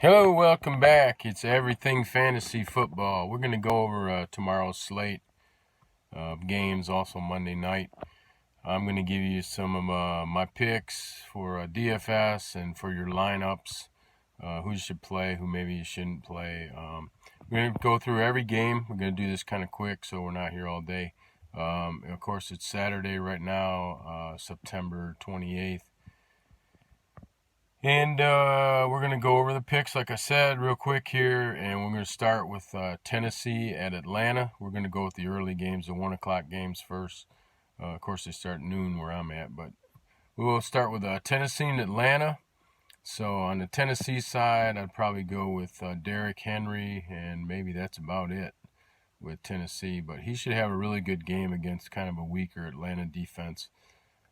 Hello, welcome back. It's Everything Fantasy Football. We're going to go over tomorrow's slate of games, also Monday night. I'm going to give you some of my picks for DFS and for your lineups, who you should play, who maybe you shouldn't play. We're going to go through every game. We're going to do this kind of quick so we're not here all day. Of course, it's Saturday right now, September 28th. And we're going to go over the picks, like I said, real quick here. And we're going to start with Tennessee at Atlanta. We're going to go with the early games, the 1 o'clock games first. Of course, they start noon where I'm at. But we will start with Tennessee and Atlanta. So on the Tennessee side, I'd probably go with Derrick Henry. And maybe that's about it with Tennessee. But he should have a really good game against kind of a weaker Atlanta defense.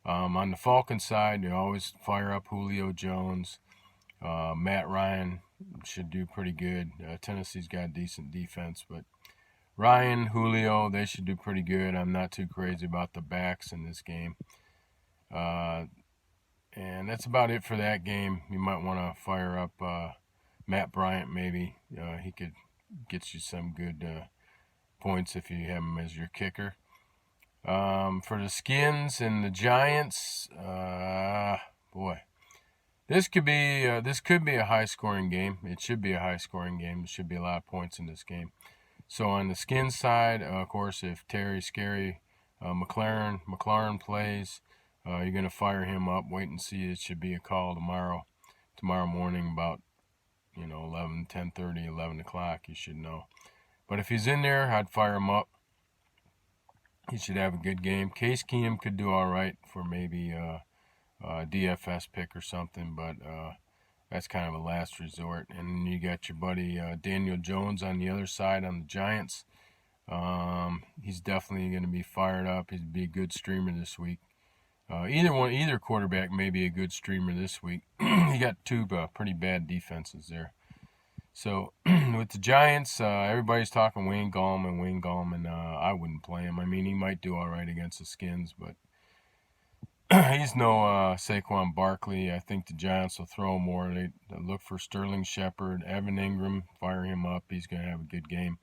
On the Falcons side, you always fire up Julio Jones. Matt Ryan should do pretty good. Tennessee's got a decent defense, but Ryan, Julio, they should do pretty good. I'm not too crazy about the backs in this game. And that's about it for that game. You might want to fire up Matt Bryant, maybe. He could get you some good points if you have him as your kicker. For the Skins and the Giants, boy, this could be a high scoring game. It should be a high scoring game. There should be a lot of points in this game. So on the Skins side, of course, if Terry Scary McLaurin plays, you're gonna fire him up. Wait and see. It should be a call tomorrow morning about 11, 10:30, 11 o'clock. You should know. But if he's in there, I'd fire him up. He should have a good game. Case Keenum could do all right for maybe a DFS pick or something, but that's kind of a last resort. And then you got your buddy Daniel Jones on the other side on the Giants. He's definitely going to be fired up. He'd be a good streamer this week. Either quarterback may be a good streamer this week. You got two pretty bad defenses there. So with the Giants, everybody's talking Wayne Gallman. I wouldn't play him. I mean, he might do all right against the Skins, but he's no Saquon Barkley. I think the Giants will throw more. They look for Sterling Shepard, Evan Ingram, fire him up. He's going to have a good game.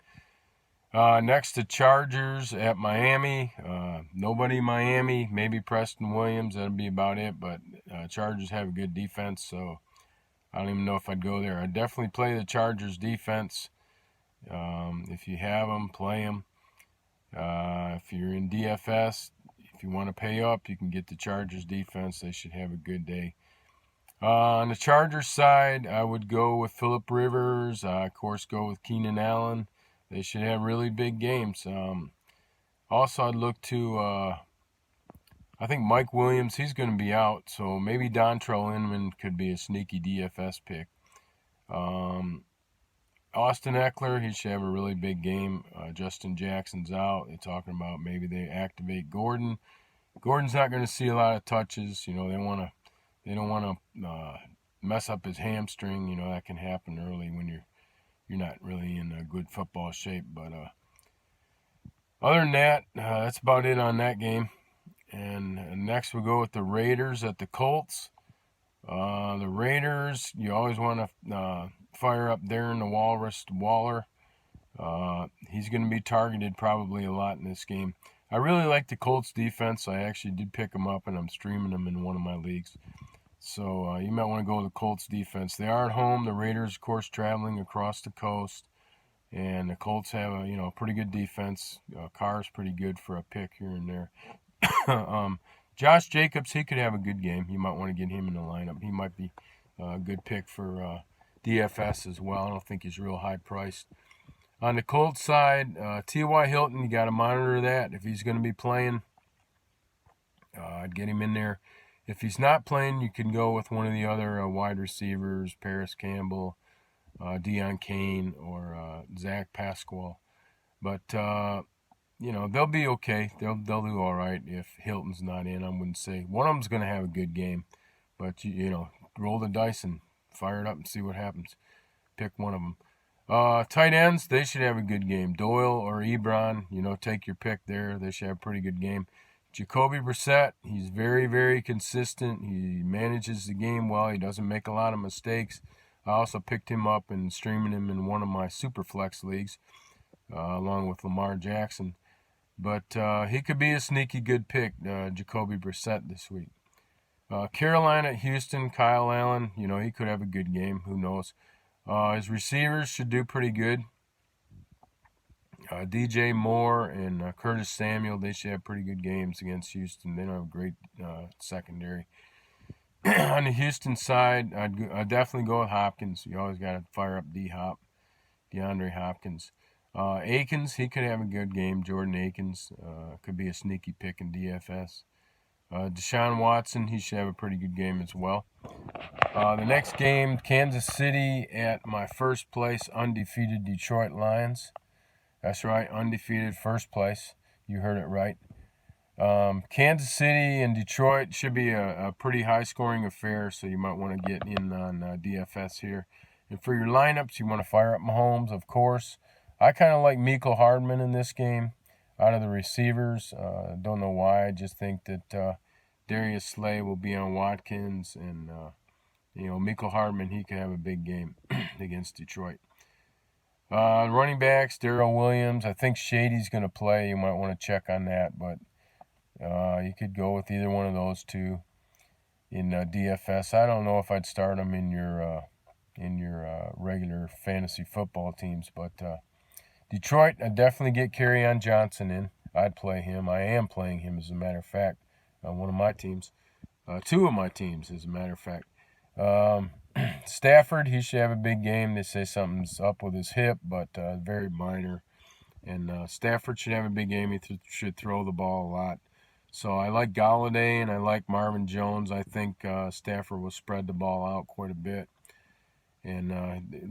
Next, the Chargers at Miami. Nobody Miami. Maybe Preston Williams. That'll be about it. But Chargers have a good defense, so I don't even know if I'd go there. I'd definitely play the Chargers defense. If you have them, play them. If you're in DFS, if you want to pay up, you can get the Chargers defense. They should have a good day. On the Chargers side, I would go with Phillip Rivers. Of course, go with Keenan Allen. They should have really big games. Also, I'd look to, I think Mike Williams, he's going to be out. So maybe Dontrell Inman could be a sneaky DFS pick. Austin Eckler, he should have a really big game. Justin Jackson's out. They're talking about maybe they activate Gordon. Gordon's not going to see a lot of touches. They don't want to mess up his hamstring. That can happen early when you're not really in a good football shape. But other than that, that's about it on that game. And next we'll go with the Raiders at the Colts. The Raiders, you always want to fire up Darren the Walrus Waller. He's going to be targeted probably a lot in this game. I really like the Colts defense. I actually did pick them up, and I'm streaming them in one of my leagues. So you might want to go with the Colts defense. They are at home. The Raiders, of course, traveling across the coast. And the Colts have a pretty good defense. Carr's pretty good for a pick here and there. Josh Jacobs, he could have a good game. You might want to get him in the lineup. He might be a good pick for DFS as well. I don't think he's real high priced. On the Colts side, T.Y. Hilton, you got to monitor that. If he's going to be playing, I'd get him in there. If he's not playing, you can go with one of the other wide receivers, Paris Campbell, Deion Kane, or Zach Pasquale. But they'll be okay. They'll do all right if Hilton's not in. I wouldn't say one of them's going to have a good game, but roll the dice and fire it up and see what happens. Pick one of them. Tight ends, they should have a good game. Doyle or Ebron, take your pick there. They should have a pretty good game. Jacoby Brissett, he's very, very consistent. He manages the game well. He doesn't make a lot of mistakes. I also picked him up and streaming him in one of my Superflex leagues, along with Lamar Jackson. But he could be a sneaky good pick, Jacoby Brissett this week. Carolina, Houston, Kyle Allen, he could have a good game. Who knows? His receivers should do pretty good. DJ Moore and Curtis Samuel, they should have pretty good games against Houston. They don't have a great secondary. On the Houston side, I'd definitely go with Hopkins. You always got to fire up DeAndre Hopkins. Akins, he could have a good game. Jordan Akins could be a sneaky pick in DFS. Deshaun Watson, he should have a pretty good game as well. The next game, Kansas City at my first place, undefeated Detroit Lions. That's right, undefeated, first place. You heard it right. Kansas City and Detroit should be a pretty high-scoring affair, so you might want to get in on DFS here. And for your lineups, you want to fire up Mahomes, of course. I kind of like Mecole Hardman in this game out of the receivers. Don't know why. I just think that Darius Slay will be on Watkins, and Mecole Hardman, he could have a big game against Detroit. Running backs, Darrell Williams. I think Shady's going to play. You might want to check on that, but you could go with either one of those two in DFS. I don't know if I'd start them in your regular fantasy football teams, but Detroit, I'd definitely get Kerryon Johnson in. I'd play him. I am playing him, as a matter of fact, on one of my teams. Two of my teams, as a matter of fact. Stafford, he should have a big game. They say something's up with his hip, but very minor. And Stafford should have a big game. He should throw the ball a lot. So I like Galladay and I like Marvin Jones. I think Stafford will spread the ball out quite a bit. And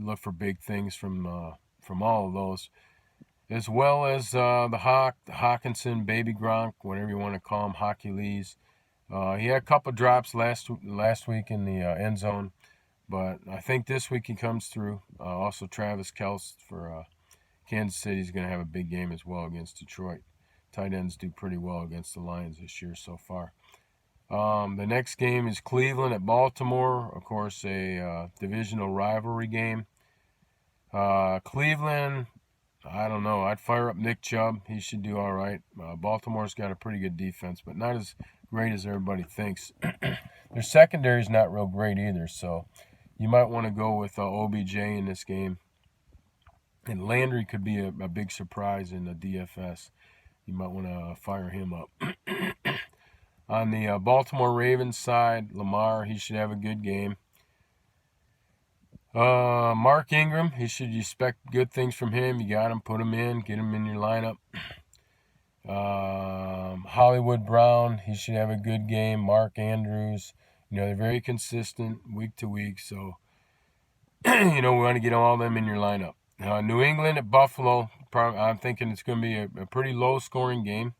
look for big things from all of those. As well as the Hawkinson, Baby Gronk, whatever you want to call him, Hockey Lees. He had a couple drops last week in the end zone. But I think this week he comes through. Also, Travis Kelce for Kansas City is going to have a big game as well against Detroit. Tight ends do pretty well against the Lions this year so far. The next game is Cleveland at Baltimore. Of course, a divisional rivalry game. Cleveland, I don't know. I'd fire up Nick Chubb. He should do all right. Baltimore's got a pretty good defense, but not as great as everybody thinks. Their secondary is not real great either, so you might want to go with OBJ in this game. And Landry could be a big surprise in the DFS. You might want to fire him up. On the Baltimore Ravens side, Lamar, he should have a good game. Mark Ingram, you should expect good things from him. You got him, put him in, get him in your lineup. Hollywood Brown, he should have a good game. Mark Andrews, they're very consistent week to week, so we want to get all of them in your lineup. New England at Buffalo, I'm thinking it's going to be a pretty low-scoring game.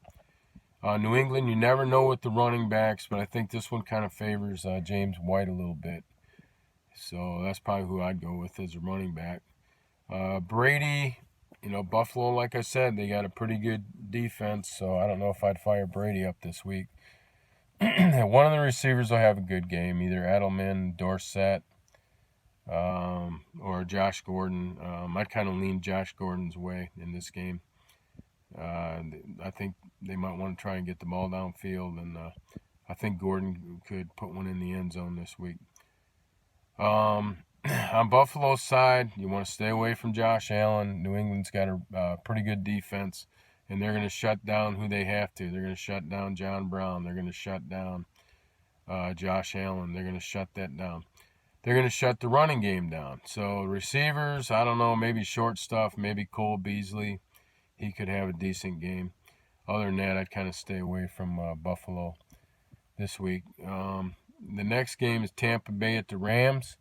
New England, you never know with the running backs, but I think this one kind of favors James White a little bit. So that's probably who I'd go with as a running back. Brady, Buffalo, like I said, they got a pretty good defense, so I don't know if I'd fire Brady up this week. One of the receivers will have a good game, either Edelman, Dorsett, or Josh Gordon. I'd kind of lean Josh Gordon's way in this game. I think they might want to try and get the ball downfield, and I think Gordon could put one in the end zone this week. On Buffalo's side, you want to stay away from Josh Allen. New England's got a pretty good defense, and they're going to shut down who they have to. They're going to shut down John Brown. They're going to shut down Josh Allen. They're going to shut that down. They're going to shut the running game down. So receivers, I don't know, maybe short stuff, maybe Cole Beasley. He could have a decent game. Other than that, I'd kind of stay away from Buffalo this week. The next game is Tampa Bay at the Rams.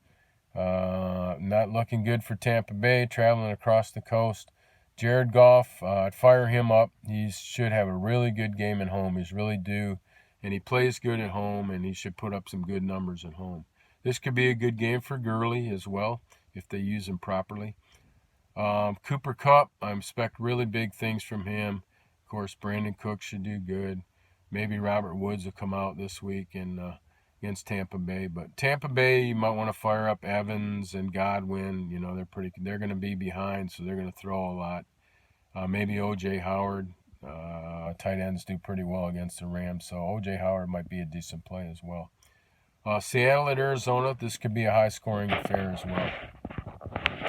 Not looking good for Tampa Bay, traveling across the coast. Jared Goff, I'd fire him up. He should have a really good game at home. He's really due, and he plays good at home, and he should put up some good numbers at home. This could be a good game for Gurley as well, if they use him properly. Cooper Kupp, I expect really big things from him. Of course, Brandon Cook should do good. Maybe Robert Woods will come out this week and against Tampa Bay. But Tampa Bay, you might want to fire up Evans and Godwin. You know, they're going to be behind, so they're going to throw a lot. Maybe O.J. Howard. Tight ends do pretty well against the Rams, so O.J. Howard might be a decent play as well. Seattle at Arizona, this could be a high-scoring affair as well.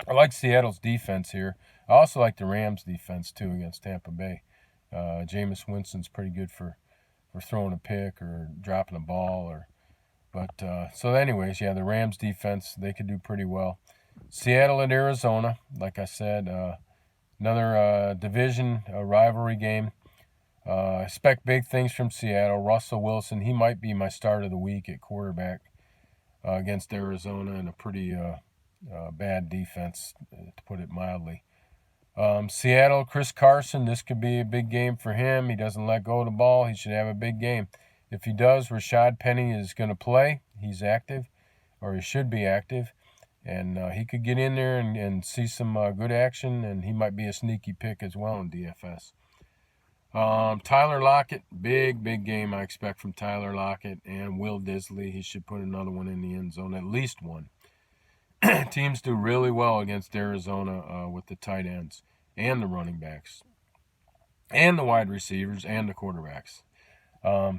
I like Seattle's defense here. I also like the Rams' defense, too, against Tampa Bay. Jameis Winston's pretty good for throwing a pick or dropping a ball. So anyways, yeah, the Rams' defense, they could do pretty well. Seattle at Arizona, like I said, another division rivalry game. I expect big things from Seattle. Russell Wilson, he might be my start of the week at quarterback against Arizona in a pretty bad defense, to put it mildly. Seattle, Chris Carson, this could be a big game for him. He doesn't let go of the ball. He should have a big game. If he does, Rashad Penny is going to play. He's active, or he should be active. And he could get in there and see some good action, and he might be a sneaky pick as well in DFS. Tyler Lockett, big game I expect from Tyler Lockett and Will Disley. He should put another one in the end zone, at least one. Teams do really well against Arizona with the tight ends and the running backs and the wide receivers and the quarterbacks.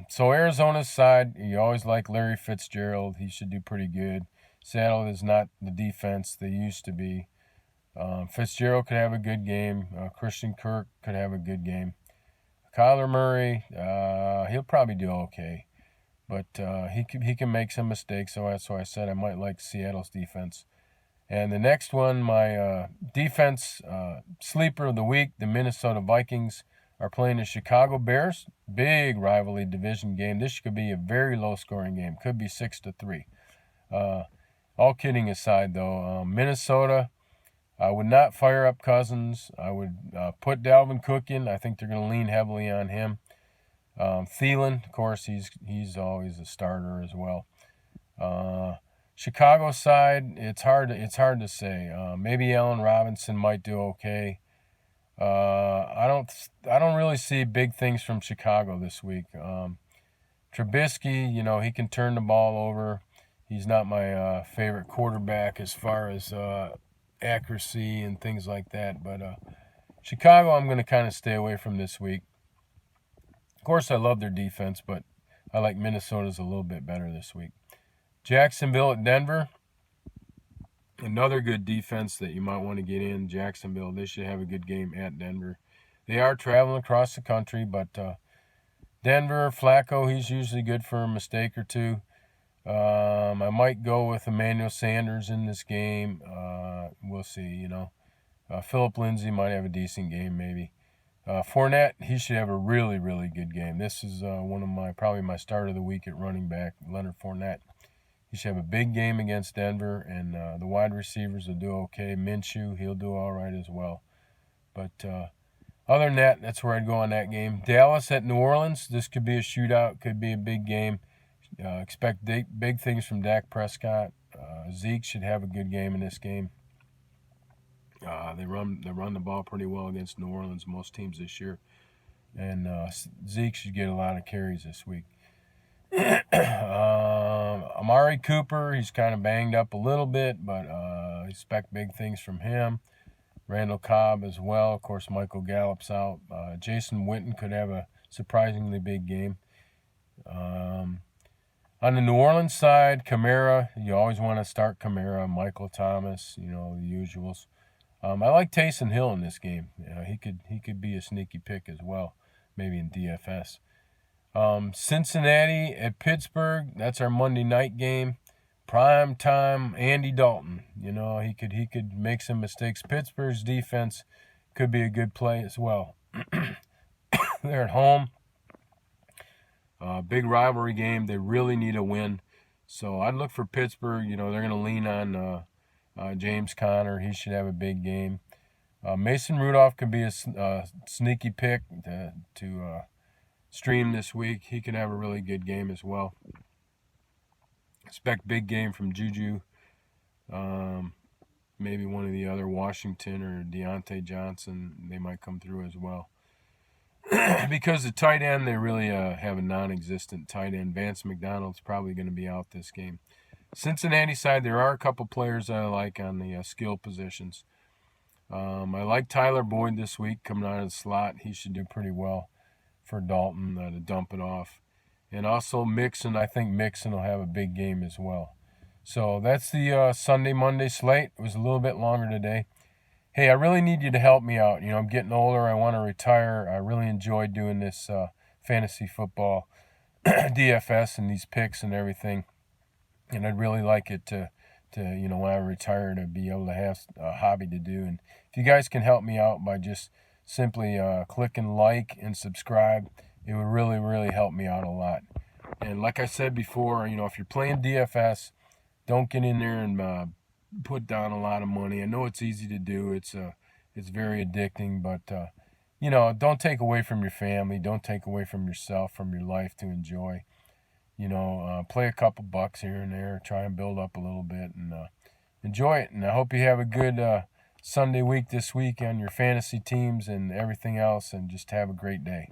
So Arizona's side, you always like Larry Fitzgerald. He should do pretty good. Seattle is not the defense they used to be. Fitzgerald could have a good game. Christian Kirk could have a good game. Kyler Murray, he'll probably do okay. But he can make some mistakes, so that's why I said I might like Seattle's defense. And the next one, my defense sleeper of the week, the Minnesota Vikings are playing the Chicago Bears. Big rivalry division game. This could be a very low-scoring game. Could be 6-3. All kidding aside, though, Minnesota, I would not fire up Cousins. I would put Dalvin Cook in. I think they're going to lean heavily on him. Thielen, of course, he's always a starter as well. Chicago side, it's hard to say. Maybe Allen Robinson might do okay. I don't really see big things from Chicago this week. Trubisky, he can turn the ball over. He's not my favorite quarterback as far as accuracy and things like that. But Chicago, I'm going to kind of stay away from this week. Of course, I love their defense, but I like Minnesota's a little bit better this week. Jacksonville at Denver. Another good defense that you might want to get in. Jacksonville, they should have a good game at Denver. They are traveling across the country, but Denver, Flacco, he's usually good for a mistake or two. I might go with Emmanuel Sanders in this game. We'll see, Philip Lindsay might have a decent game, maybe. Fournette, he should have a really, really good game. This is probably my start of the week at running back, Leonard Fournette. He should have a big game against Denver, and the wide receivers will do okay. Minshew, he'll do all right as well. But other than that, that's where I'd go on that game. Dallas at New Orleans, this could be a shootout, could be a big game. Expect big things from Dak Prescott. Zeke should have a good game in this game. They run the ball pretty well against New Orleans, most teams this year. And Zeke should get a lot of carries this week. Amari Cooper, he's kind of banged up a little bit, but expect big things from him. Randall Cobb as well. Of course, Michael Gallup's out. Jason Witten could have a surprisingly big game. On the New Orleans side, Kamara, you always want to start Kamara. Michael Thomas, the usuals. I like Taysom Hill in this game. He could be a sneaky pick as well, maybe in DFS. Cincinnati at Pittsburgh, that's our Monday night game. Prime time, Andy Dalton. He could make some mistakes. Pittsburgh's defense could be a good play as well. They're at home. Big rivalry game. They really need a win. So I'd look for Pittsburgh. They're going to lean on James Conner. He should have a big game. Mason Rudolph could be a sneaky pick to stream this week. He could have a really good game as well. Expect big game from Juju. Maybe one of the other, Washington or Deontay Johnson. They might come through as well. because the tight end, they really have a non-existent tight end. Vance McDonald's probably going to be out this game. Cincinnati side, there are a couple players that I like on the skill positions. I like Tyler Boyd this week coming out of the slot. He should do pretty well for Dalton to dump it off. And also Mixon, I think Mixon will have a big game as well. So that's the Sunday, Monday slate. It was a little bit longer today. Hey, I really need you to help me out. You know, I'm getting older. I want to retire. I really enjoy doing this fantasy football, DFS, and these picks and everything. And I'd really like it to when I retire, to be able to have a hobby to do. And if you guys can help me out by just simply clicking like and subscribe, it would really, really help me out a lot. And like I said before, if you're playing DFS, don't get in there and put down a lot of money. I know it's easy to do. It's very addicting, but don't take away from your family. Don't take away from yourself, from your life to enjoy. Play a couple bucks here and there, try and build up a little bit, and enjoy it. And I hope you have a good Sunday week this week on your fantasy teams and everything else, and just have a great day.